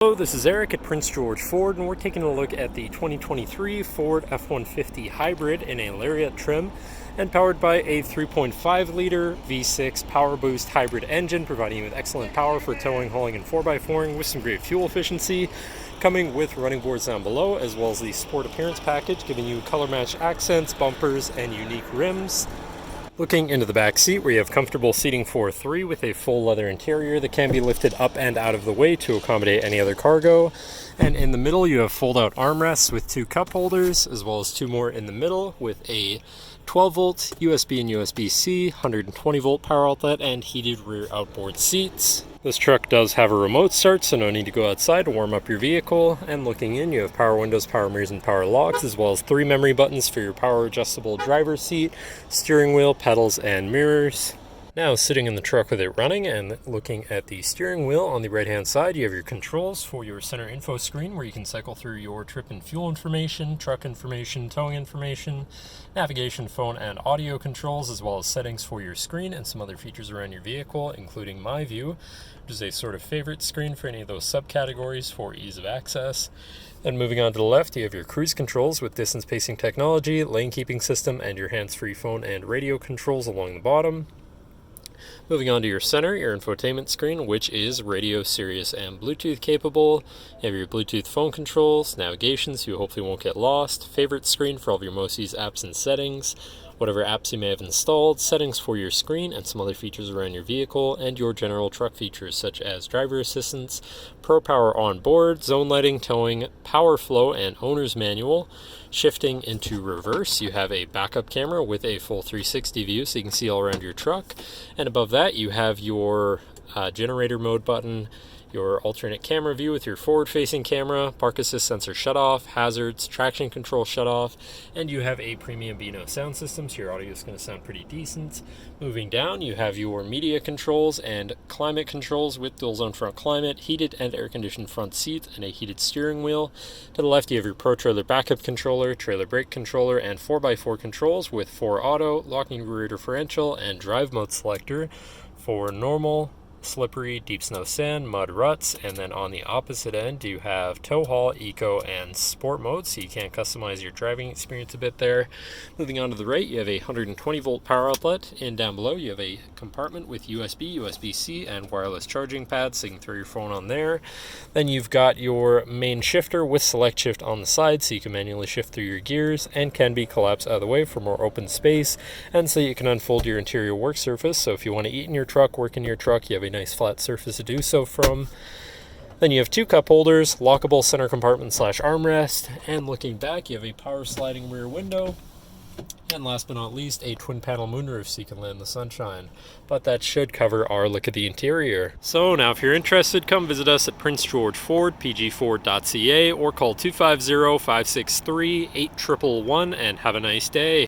Hello, this is Eric at Prince George Ford, and we're taking a look at the 2023 Ford F-150 Hybrid in a Lariat trim and powered by a 3.5-liter V6 Power Boost hybrid engine, providing you with excellent power for towing, hauling, and 4x4ing with some great fuel efficiency. Coming with running boards down below, as well as the Sport Appearance package, giving you color-matched accents, bumpers, and unique rims. Looking into the back seat, where you have comfortable seating for three with a full leather interior that can be lifted up and out of the way to accommodate any other cargo. And in the middle, you have fold-out armrests with two cup holders, as well as two more in the middle with a 12-volt USB and USB-C, 120-volt power outlet, and heated rear outboard seats. This truck does have a remote start, so no need to go outside to warm up your vehicle. And looking in, you have power windows, power mirrors, and power locks, as well as 3 memory buttons for your power adjustable driver's seat, steering wheel, pedals, and mirrors. Now, sitting in the truck with it running and looking at the steering wheel, on the right-hand side, you have your controls for your center info screen, where you can cycle through your trip and fuel information, truck information, towing information, navigation, phone, and audio controls, as well as settings for your screen and some other features around your vehicle, including My View, which is a sort of favorite screen for any of those subcategories for ease of access. Then moving on to the left, you have your cruise controls with distance pacing technology, lane keeping system, and your hands-free phone and radio controls along the bottom. Moving on to your center, your infotainment screen, which is radio, Sirius, and Bluetooth capable. You have your Bluetooth phone controls, navigation, so you hopefully won't get lost, favorite screen for all of your most used apps and settings, whatever apps you may have installed, settings for your screen, and some other features around your vehicle, and your general truck features such as driver assistance, Pro Power on board, zone lighting, towing, power flow, and owner's manual. Shifting into reverse, you have a backup camera with a full 360 view, so you can see all around your truck. And above that, you have your generator mode button, your alternate camera view with your forward-facing camera, park assist sensor shutoff, hazards, traction control shutoff, and you have a premium B&O sound system, so your audio is going to sound pretty decent. Moving down, you have your media controls and climate controls with dual zone front climate, heated and air-conditioned front seats, and a heated steering wheel. To the left, you have your Pro Trailer backup controller, trailer brake controller, and 4x4 controls with 4 auto, locking rear differential, and drive mode selector for normal, slippery, deep snow, sand, mud, ruts. And then on the opposite end, you have tow haul, eco, and sport mode, so you can customize your driving experience a bit there. Moving on to the right, you have a 120-volt power outlet, and down below you have a compartment with USB, USB-C, and wireless charging pads, so you can throw your phone on there. Then you've got your main shifter with select shift on the side, so you can manually shift through your gears, and can be collapsed out of the way for more open space, and so you can unfold your interior work surface. So if you want to eat in your truck, work in your truck, you have a nice flat surface to do so from. Then you have 2 cup holders, lockable center compartment / armrest, and looking back, you have a power sliding rear window, and last but not least, a twin panel moonroof so you can land in the sunshine. But that should cover our look at the interior. So now if you're interested, come visit us at Prince George Ford, pgford.ca, or call 250-563-8111 and have a nice day.